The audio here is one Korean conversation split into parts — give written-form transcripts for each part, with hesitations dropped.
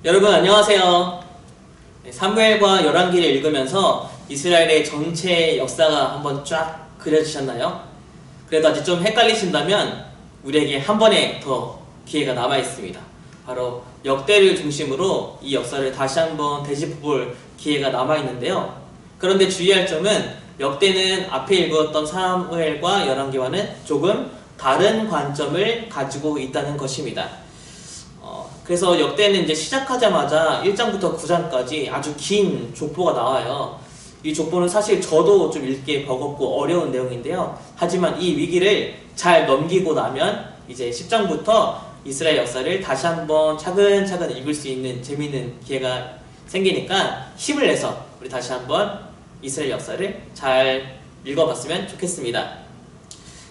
여러분 안녕하세요. 사무엘과 열왕기를 읽으면서 이스라엘의 전체 역사가 한번 쫙 그려지셨나요? 그래도 아직 좀 헷갈리신다면 우리에게 한 번에 더 기회가 남아 있습니다. 바로 역대를 중심으로 이 역사를 다시 한번 되짚어볼 기회가 남아 있는데요. 그런데 주의할 점은 역대는 앞에 읽었던 사무엘과 열왕기와는 조금 다른 관점을 가지고 있다는 것입니다. 그래서 역대는 이제 시작하자마자 1장부터 9장까지 아주 긴 족보가 나와요. 이 족보는 사실 저도 좀 읽기에 버겁고 어려운 내용인데요. 하지만 이 위기를 잘 넘기고 나면 이제 10장부터 이스라엘 역사를 다시 한번 차근차근 읽을 수 있는 재미있는 기회가 생기니까 힘을 내서 우리 다시 한번 이스라엘 역사를 잘 읽어봤으면 좋겠습니다.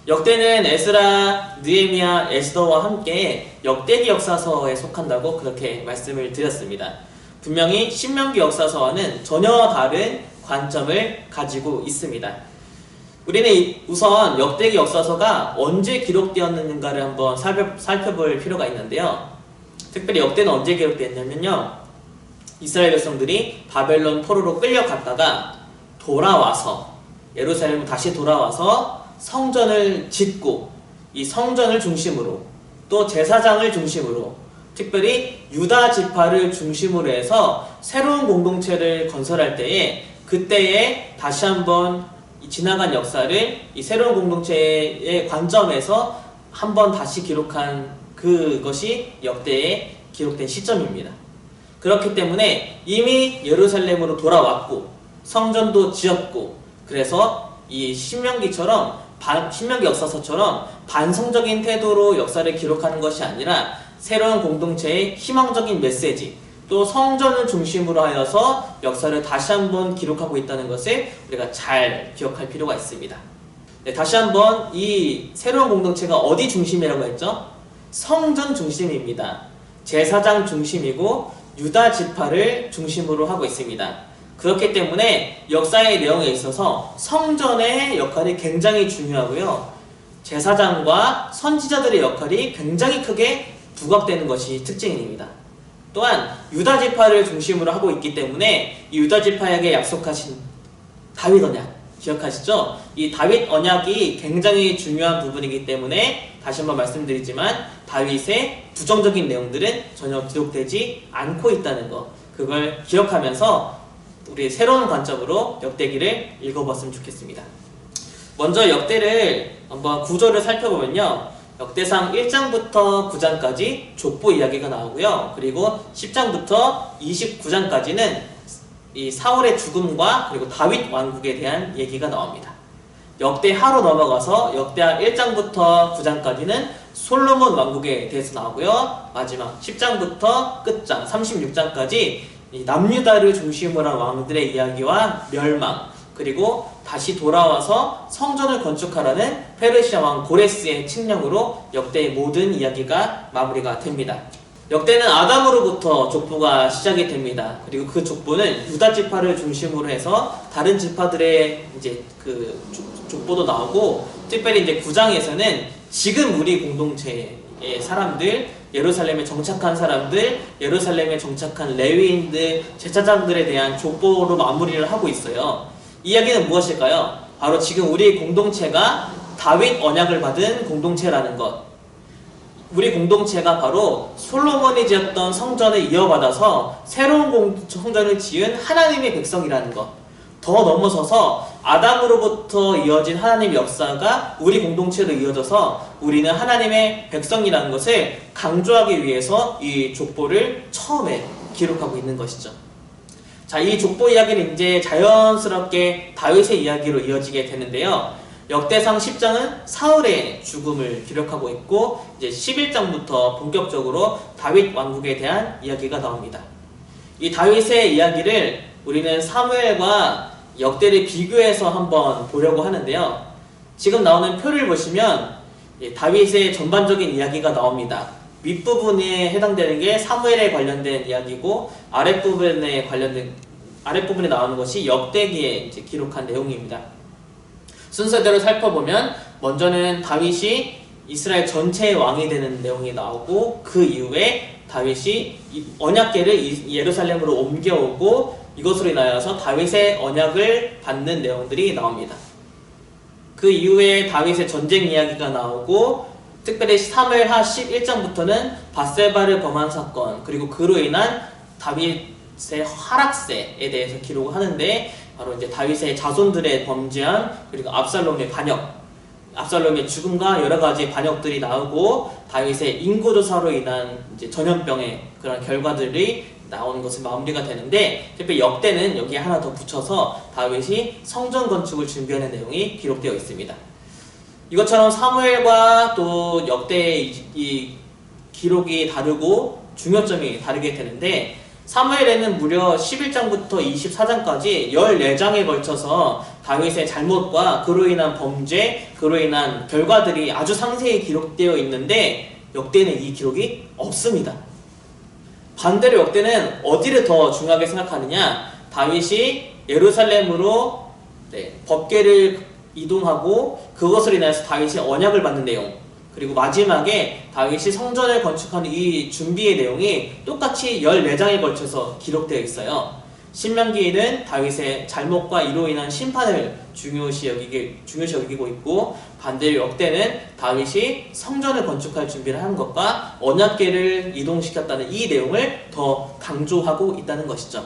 역대는 에스라, 느헤미야, 에스더와 함께 역대기 역사서에 속한다고 그렇게 말씀을 드렸습니다. 분명히 신명기 역사서와는 전혀 다른 관점을 가지고 있습니다. 우리는 우선 역대기 역사서가 언제 기록되었는가를 한번 살펴볼 필요가 있는데요. 특별히 역대는 언제 기록되었냐면요, 이스라엘 백성들이 바벨론 포로로 끌려갔다가 돌아와서 예루살렘으로 다시 돌아와서 성전을 짓고 이 성전을 중심으로 또 제사장을 중심으로 특별히 유다 지파를 중심으로 해서 새로운 공동체를 건설할 때에 그때에 다시 한번 지나간 역사를 이 새로운 공동체의 관점에서 한번 다시 기록한 그것이 역대에 기록된 시점입니다. 그렇기 때문에 이미 예루살렘으로 돌아왔고 성전도 지었고, 그래서 이 신명기 역사서처럼 반성적인 태도로 역사를 기록하는 것이 아니라 새로운 공동체의 희망적인 메시지, 또 성전을 중심으로 하여서 역사를 다시 한번 기록하고 있다는 것을 우리가 잘 기억할 필요가 있습니다. 네, 다시 한번 이 새로운 공동체가 어디 중심이라고 했죠? 성전 중심입니다. 제사장 중심이고 유다 지파를 중심으로 하고 있습니다. 그렇기 때문에 역사의 내용에 있어서 성전의 역할이 굉장히 중요하고요, 제사장과 선지자들의 역할이 굉장히 크게 부각되는 것이 특징입니다. 또한 유다 지파를 중심으로 하고 있기 때문에 이 유다 지파에게 약속하신 다윗 언약 기억하시죠? 이 다윗 언약이 굉장히 중요한 부분이기 때문에 다시 한번 말씀드리지만 다윗의 부정적인 내용들은 전혀 기록되지 않고 있다는 것, 그걸 기억하면서 우리 새로운 관점으로 역대기를 읽어봤으면 좋겠습니다. 먼저 역대를 한번 구조를 살펴보면요, 역대상 1장부터 9장까지 족보 이야기가 나오고요, 그리고 10장부터 29장까지는 이 사울의 죽음과 그리고 다윗 왕국에 대한 얘기가 나옵니다. 역대하로 넘어가서 역대하 1장부터 9장까지는 솔로몬 왕국에 대해서 나오고요, 마지막 10장부터 끝장 36장까지 이 남유다를 중심으로 한 왕들의 이야기와 멸망, 그리고 다시 돌아와서 성전을 건축하라는 페르시아 왕 고레스의 칙령으로 역대의 모든 이야기가 마무리가 됩니다. 역대는 아담으로부터 족보가 시작이 됩니다. 그리고 그 족보는 유다 지파를 중심으로 해서 다른 지파들의 이제 그 족보도 나오고, 특별히 이제 9장에서는 지금 우리 공동체의 사람들, 예루살렘에 정착한 사람들, 예루살렘에 정착한 레위인들, 제사장들에 대한 족보로 마무리를 하고 있어요. 이 이야기는 무엇일까요? 바로 지금 우리 공동체가 다윗 언약을 받은 공동체라는 것. 우리 공동체가 바로 솔로몬이 지었던 성전을 이어받아서 새로운 성전을 지은 하나님의 백성이라는 것. 더 넘어서서 아담으로부터 이어진 하나님의 역사가 우리 공동체로 이어져서 우리는 하나님의 백성이라는 것을 강조하기 위해서 이 족보를 처음에 기록하고 있는 것이죠. 자, 이 족보 이야기는 이제 자연스럽게 다윗의 이야기로 이어지게 되는데요. 역대상 10장은 사울의 죽음을 기록하고 있고, 이제 11장부터 본격적으로 다윗 왕국에 대한 이야기가 나옵니다. 이 다윗의 이야기를 우리는 사무엘과 역대를 비교해서 한번 보려고 하는데요. 지금 나오는 표를 보시면 다윗의 전반적인 이야기가 나옵니다. 윗부분에 해당되는 게 사무엘에 관련된 이야기고, 아랫부분에 나오는 것이 역대기에 이제 기록한 내용입니다. 순서대로 살펴보면 먼저는 다윗이 이스라엘 전체의 왕이 되는 내용이 나오고, 그 이후에 다윗이 언약궤를 예루살렘으로 옮겨오고 이것으로 인하여서 다윗의 언약을 받는 내용들이 나옵니다. 그 이후에 다윗의 전쟁 이야기가 나오고 특별히 사무엘하 11장부터는 밧세바를 범한 사건 그리고 그로 인한 다윗의 하락세에 대해서 기록을 하는데 바로 이제 다윗의 자손들의 범죄한 그리고 압살롬의 반역, 압살롬의 죽음과 여러 가지 반역들이 나오고 다윗의 인구조사로 인한 이제 전염병의 그런 결과들이 나오는 것이 마무리가 되는데 특별히 역대는 여기에 하나 더 붙여서 다윗이 성전 건축을 준비하는 내용이 기록되어 있습니다. 이것처럼 사무엘과 또 역대의 이 기록이 다르고 중요점이 다르게 되는데 사무엘에는 무려 11장부터 24장까지 14장에 걸쳐서 다윗의 잘못과 그로 인한 범죄, 그로 인한 결과들이 아주 상세히 기록되어 있는데 역대는 이 기록이 없습니다. 반대로 역대는 어디를 더 중요하게 생각하느냐, 다윗이 예루살렘으로 법궤를 이동하고 그것으로 인해서 다윗이 언약을 받는 내용, 그리고 마지막에 다윗이 성전을 건축하는 이 준비의 내용이 똑같이 14장에 걸쳐서 기록되어 있어요. 신명기에는 다윗의 잘못과 이로 인한 심판을 중요시 여기고 있고 반대로 역대는 다윗이 성전을 건축할 준비를 하는 것과 언약궤를 이동시켰다는 이 내용을 더 강조하고 있다는 것이죠.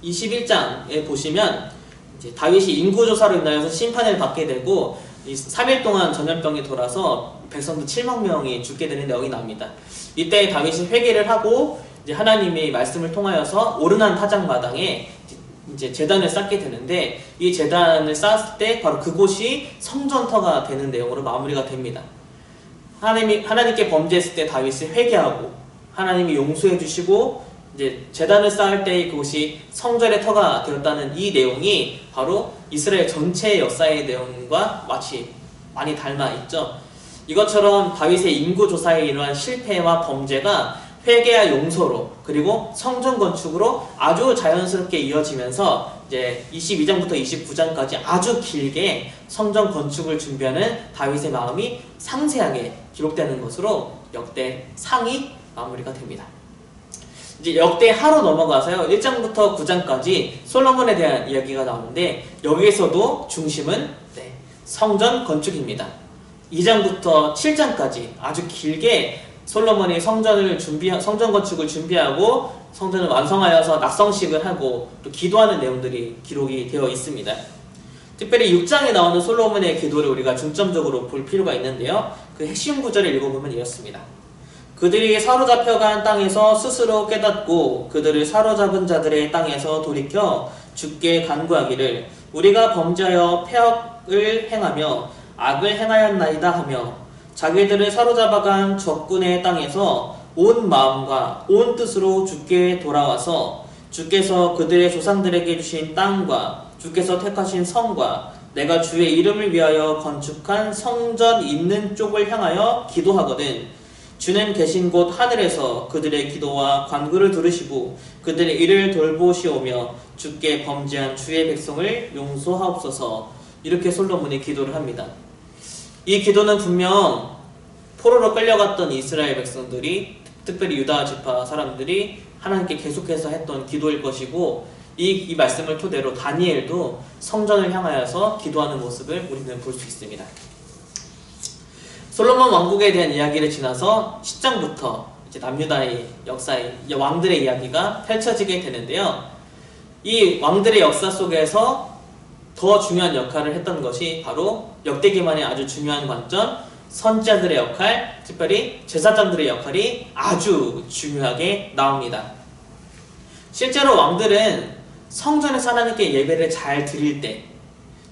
21장에 보시면 이제 다윗이 인구조사로 인하여서 심판을 받게 되고 3일 동안 전염병이 돌아서 백성들 7만 명이 죽게 되는 내용이 나옵니다. 이때 다윗이 회개를 하고 이제 하나님의 말씀을 통하여서 오르난 타작마당에 이제 제단을 쌓게 되는데 이 제단을 쌓았을 때 바로 그곳이 성전터가 되는 내용으로 마무리가 됩니다. 하나님께 범죄했을 때 다윗이 회개하고 하나님이 용서해 주시고 이제 제단을 쌓을 때 그곳이 성전의 터가 되었다는 이 내용이 바로 이스라엘 전체의 역사의 내용과 마치 많이 닮아 있죠. 이것처럼 다윗의 인구조사에 이러한 실패와 범죄가 회개와 용서로 그리고 성전 건축으로 아주 자연스럽게 이어지면서 이제 22장부터 29장까지 아주 길게 성전 건축을 준비하는 다윗의 마음이 상세하게 기록되는 것으로 역대 상이 마무리가 됩니다. 이제 역대 하로 넘어가서요. 1장부터 9장까지 솔로몬에 대한 이야기가 나오는데 여기에서도 중심은 성전 건축입니다. 2장부터 7장까지 아주 길게 솔로몬이 성전 건축을 준비하고 성전을 완성하여서 낙성식을 하고 또 기도하는 내용들이 기록이 되어 있습니다. 특별히 6장에 나오는 솔로몬의 기도를 우리가 중점적으로 볼 필요가 있는데요. 그 핵심 구절을 읽어보면 이렇습니다. 그들이 사로잡혀간 땅에서 스스로 깨닫고 그들을 사로잡은 자들의 땅에서 돌이켜 주께 간구하기를 우리가 범죄하여 폐역을 행하며 악을 행하였나이다 하며 자기들을 사로잡아간 적군의 땅에서 온 마음과 온 뜻으로 주께 돌아와서 주께서 그들의 조상들에게 주신 땅과 주께서 택하신 성과 내가 주의 이름을 위하여 건축한 성전 있는 쪽을 향하여 기도하거든 주는 계신 곳 하늘에서 그들의 기도와 간구를 들으시고 그들의 일을 돌보시오며 주께 범죄한 주의 백성을 용서하옵소서. 이렇게 솔로몬이 기도를 합니다. 이 기도는 분명 포로로 끌려갔던 이스라엘 백성들이 특별히 유다 지파 사람들이 하나님께 계속해서 했던 기도일 것이고 이 말씀을 토대로 다니엘도 성전을 향하여서 기도하는 모습을 우리는 볼 수 있습니다. 솔로몬 왕국에 대한 이야기를 지나서 10장부터 이제 남유다의 역사의 왕들의 이야기가 펼쳐지게 되는데요. 이 왕들의 역사 속에서 더 중요한 역할을 했던 것이 바로 역대기만의 아주 중요한 관점, 선지자들의 역할, 특별히 제사장들의 역할이 아주 중요하게 나옵니다. 실제로 왕들은 성전에서 하나님께 예배를 잘 드릴 때,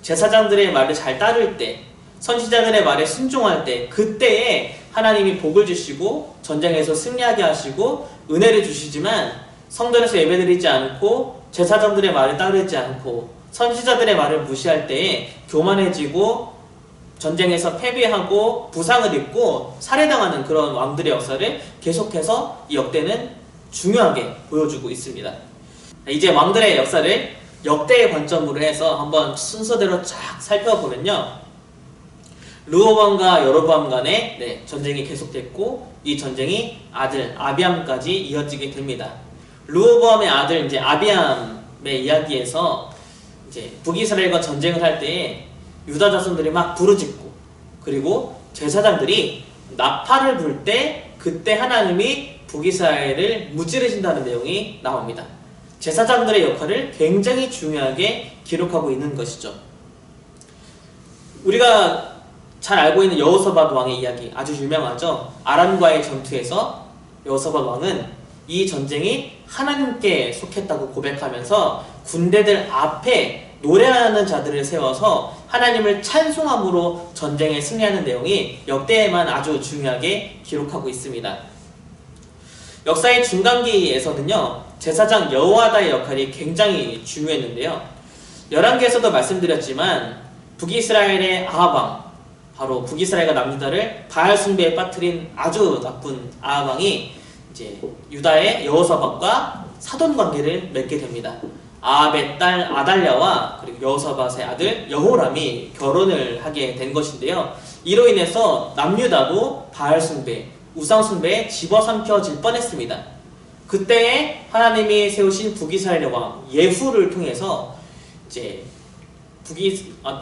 제사장들의 말을 잘 따를 때, 선지자들의 말에 순종할 때, 그때에 하나님이 복을 주시고 전쟁에서 승리하게 하시고 은혜를 주시지만 성전에서 예배드리지 않고 제사장들의 말을 따르지 않고 선지자들의 말을 무시할 때에 교만해지고 전쟁에서 패배하고 부상을 입고 살해당하는 그런 왕들의 역사를 계속해서 이 역대는 중요하게 보여주고 있습니다. 이제 왕들의 역사를 역대의 관점으로 해서 한번 순서대로 쫙 살펴보면요. 르호보암과 여로보암 간의 전쟁이 계속됐고 이 전쟁이 아들 아비암까지 이어지게 됩니다. 르호보암의 아들 이제 아비암의 이야기에서 이제 북이스라엘과 전쟁을 할 때에 유다 자손들이 막 부르짖고 그리고 제사장들이 나팔을 불 때 그때 하나님이 북이스라엘을 무찌르신다는 내용이 나옵니다. 제사장들의 역할을 굉장히 중요하게 기록하고 있는 것이죠. 우리가 잘 알고 있는 여호사밧 왕의 이야기 아주 유명하죠. 아람과의 전투에서 여호사밧 왕은 이 전쟁이 하나님께 속했다고 고백하면서 군대들 앞에 노래하는 자들을 세워서 하나님을 찬송함으로 전쟁에 승리하는 내용이 역대에만 아주 중요하게 기록하고 있습니다. 역사의 중간기에서는요, 제사장 여호야다의 역할이 굉장히 중요했는데요. 열왕기에서도 말씀드렸지만 북이스라엘의 아합 왕, 바로 북이스라엘과 남유다를 바알 숭배에 빠뜨린 아주 나쁜 아합 왕이 이제 유다의 여호사밧과 사돈 관계를 맺게 됩니다. 아합의 딸 아달랴와 그리고 여호사밧의 아들 여호람이 결혼을 하게 된 것인데요. 이로 인해서 남유다도 바알 숭배, 우상 숭배에 집어삼켜질 뻔했습니다. 그때에 하나님이 세우신 북이스라엘의 왕 예후를 통해서 이제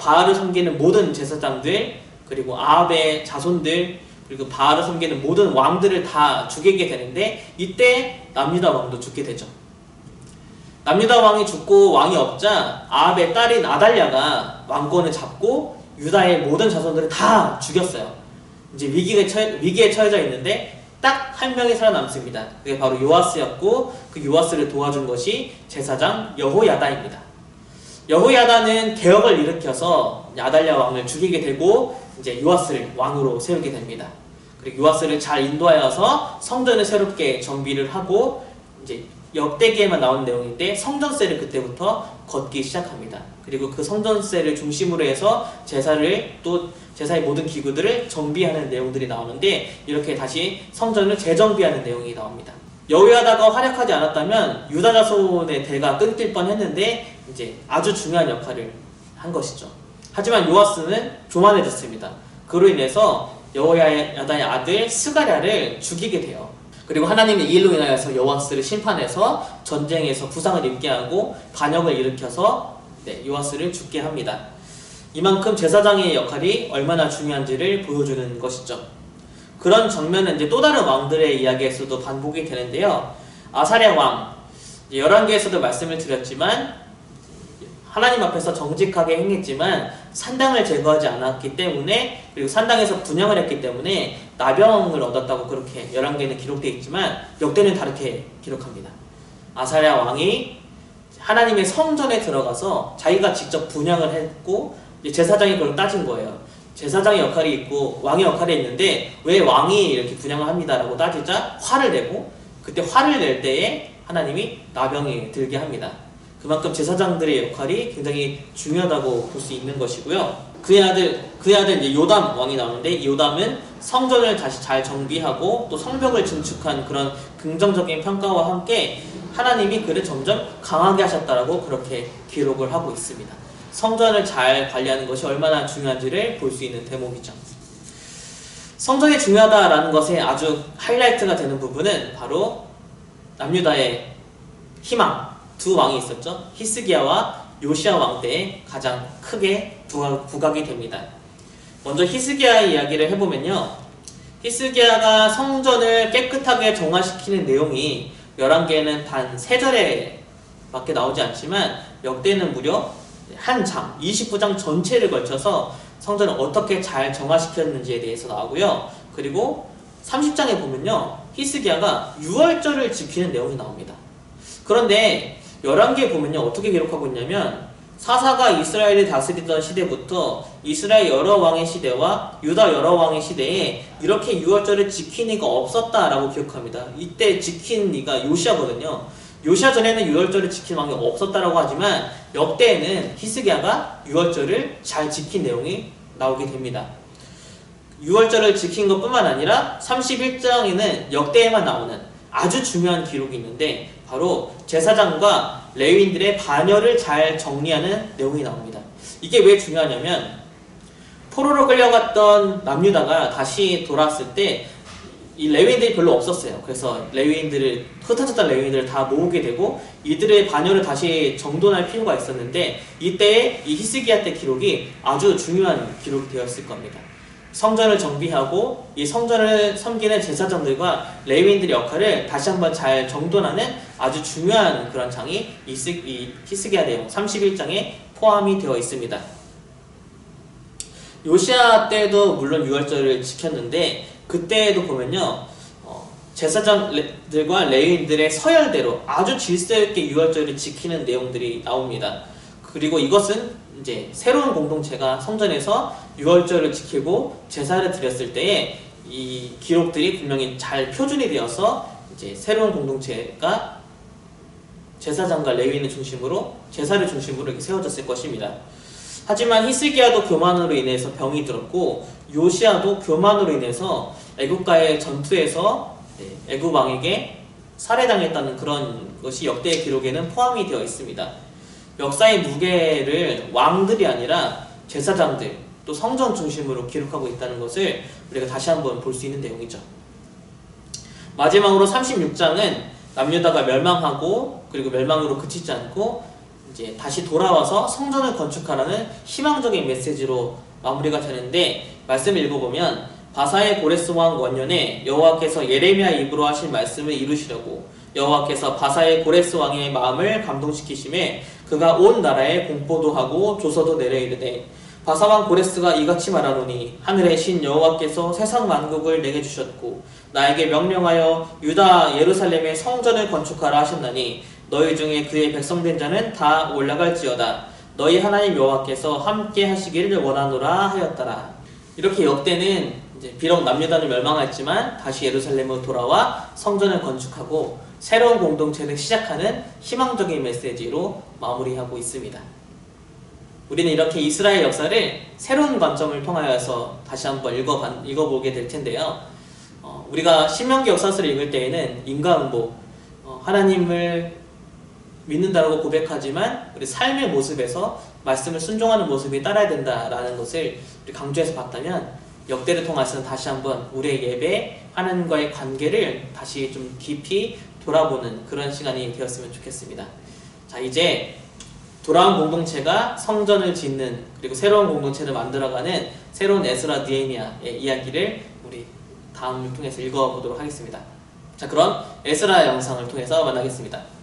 바알을 섬기는 모든 제사장들 그리고 아합의 자손들 그리고 바알을 섬기는 모든 왕들을 다 죽이게 되는데 이때 남유다 왕도 죽게 되죠. 남유다 왕이 죽고 왕이 없자 아합의 딸인 아달랴가 왕권을 잡고 유다의 모든 자손들을 다 죽였어요. 이제 위기에 처해져 있는데 딱 한 명이 살아남습니다. 그게 바로 요아스였고 그 요아스를 도와준 것이 제사장 여호야다입니다. 여호야다는 개혁을 일으켜서 아달랴 왕을 죽이게 되고 이제 요아스를 왕으로 세우게 됩니다. 그리고 요아스를 잘 인도하여서 성전을 새롭게 정비를 하고 이제 역대기에만 나온 내용인데 성전세를 그때부터 걷기 시작합니다. 그리고 그 성전세를 중심으로 해서 제사의 모든 기구들을 정비하는 내용들이 나오는데 이렇게 다시 성전을 재정비하는 내용이 나옵니다. 여호야다가 활약하지 않았다면 유다 자손의 대가 끊길 뻔했는데 이제 아주 중요한 역할을 한 것이죠. 하지만 요아스는 교만해졌습니다. 그로 인해서 여호야다의 아들 스가랴를 죽이게 돼요. 그리고 하나님의 이 일로 인하여서 요아스를 심판해서 전쟁에서 부상을 입게 하고 반역을 일으켜서 요아스를 죽게 합니다. 이만큼 제사장의 역할이 얼마나 중요한지를 보여주는 것이죠. 그런 장면은 이제 또 다른 왕들의 이야기에서도 반복이 되는데요. 아사랴 왕, 열왕기에서도 말씀을 드렸지만 하나님 앞에서 정직하게 행했지만 산당을 제거하지 않았기 때문에 그리고 산당에서 분향을 했기 때문에 나병을 얻었다고 그렇게 열왕기에는 기록되어 있지만 역대는 다르게 기록합니다. 아사랴 왕이 하나님의 성전에 들어가서 자기가 직접 분향을 했고 제사장이 그걸 따진 거예요. 제사장의 역할이 있고 왕의 역할이 있는데 왜 왕이 이렇게 분향을 합니다라고 따지자 화를 내고 그때 화를 낼 때에 하나님이 나병이 들게 합니다. 그만큼 제사장들의 역할이 굉장히 중요하다고 볼 수 있는 것이고요. 그의 아들 이제 요담 왕이 나오는데 이 요담은 성전을 다시 잘 정비하고 또 성벽을 증축한 그런 긍정적인 평가와 함께 하나님이 그를 점점 강하게 하셨다라고 그렇게 기록을 하고 있습니다. 성전을 잘 관리하는 것이 얼마나 중요한지를 볼 수 있는 대목이죠. 성전이 중요하다라는 것에 아주 하이라이트가 되는 부분은 바로 남유다의 희망 두 왕이 있었죠. 히스기야와 요시야 왕 때에 가장 크게 부각이 됩니다. 먼저 히스기야의 이야기를 해보면요. 히스기야가 성전을 깨끗하게 정화시키는 내용이 열왕기에는 단 3절에 밖에 나오지 않지만 역대는 무려 한 장, 29장 전체를 걸쳐서 성전을 어떻게 잘 정화시켰는지에 대해서 나오고요. 그리고 30장에 보면요. 히스기야가 유월절을 지키는 내용이 나옵니다. 그런데 열왕기에 보면요. 어떻게 기록하고 있냐면 사사가 이스라엘을 다스리던 시대부터 이스라엘 여러 왕의 시대와 유다 여러 왕의 시대에 이렇게 유월절을 지킨 이가 없었다라고 기록합니다. 이때 지킨 이가 요시야거든요. 요시야 전에는 유월절을 지킨 왕이 없었다라고 하지만 역대에는 히스기야가 유월절을 잘 지킨 내용이 나오게 됩니다. 유월절을 지킨 것뿐만 아니라 31장에는 역대에만 나오는 아주 중요한 기록이 있는데 바로 제사장과 레위인들의 반열을 잘 정리하는 내용이 나옵니다. 이게 왜 중요하냐면 포로로 끌려갔던 남유다가 다시 돌아왔을 때 이 레위인들이 별로 없었어요. 그래서 흩어졌던 레위인들을 다 모으게 되고 이들의 반열을 다시 정돈할 필요가 있었는데, 이때의 이 히스기야 때 기록이 아주 중요한 기록이 되었을 겁니다. 성전을 정비하고 이 성전을 섬기는 제사장들과 레위인들의 역할을 다시 한번 잘 정돈하는 아주 중요한 그런 장이 이 히스기야 내용 31장에 포함이 되어 있습니다. 요시야 때도 물론 유월절을 지켰는데, 그때에도 보면요, 제사장들과 레위인들의 서열대로 아주 질서 있게 유월절을 지키는 내용들이 나옵니다. 그리고 이것은 이제 새로운 공동체가 성전에서 유월절을 지키고 제사를 드렸을 때에 이 기록들이 분명히 잘 표준이 되어서 이제 새로운 공동체가 제사장과 레위인을 중심으로 제사를 중심으로 이렇게 세워졌을 것입니다. 하지만 히스기야도 교만으로 인해서 병이 들었고 요시야도 교만으로 인해서 애국과의 전투에서 애국 왕에게 살해당했다는 그런 것이 역대 기록에는 포함이 되어 있습니다. 역사의 무게를 왕들이 아니라 제사장들 또 성전 중심으로 기록하고 있다는 것을 우리가 다시 한번 볼 수 있는 내용이죠. 마지막으로 36장은 남유다가 멸망하고 그리고 멸망으로 그치지 않고 이제 다시 돌아와서 성전을 건축하라는 희망적인 메시지로 마무리가 되는데, 말씀을 읽어보면 바사의 고레스 왕 원년에 여호와께서 예레미야 입으로 하신 말씀을 이루시려고 여호와께서 바사의 고레스 왕의 마음을 감동시키심에 그가 온 나라에 공포도 하고 조서도 내려 이르되, 바사 왕 고레스가 이같이 말하노니 하늘의 신 여호와께서 세상 만국을 내게 주셨고 나에게 명령하여 유다 예루살렘의 성전을 건축하라 하셨나니 너희 중에 그의 백성된 자는 다 올라갈지어다. 너희 하나님 여호와께서 함께 하시기를 원하노라 하였더라. 이렇게 역대는 이제 비록 남유다는 멸망했지만 다시 예루살렘으로 돌아와 성전을 건축하고 새로운 공동체를 시작하는 희망적인 메시지로 마무리하고 있습니다. 우리는 이렇게 이스라엘 역사를 새로운 관점을 통하여서 다시 한번 읽어보게 될 텐데요. 우리가 신명기 역사서를 읽을 때에는 인과응보, 하나님을 믿는다고 고백하지만 우리 삶의 모습에서 말씀을 순종하는 모습이 따라야 된다라는 것을 우리 강조해서 봤다면, 역대를 통해서는 다시 한번 우리의 예배, 하나님과의 관계를 다시 좀 깊이 돌아보는 그런 시간이 되었으면 좋겠습니다. 자, 이제 돌아온 공동체가 성전을 짓는 그리고 새로운 공동체를 만들어가는 새로운 에스라 느헤미야의 이야기를 우리 다음을 통해서 읽어보도록 하겠습니다. 자, 그럼 에스라 영상을 통해서 만나겠습니다.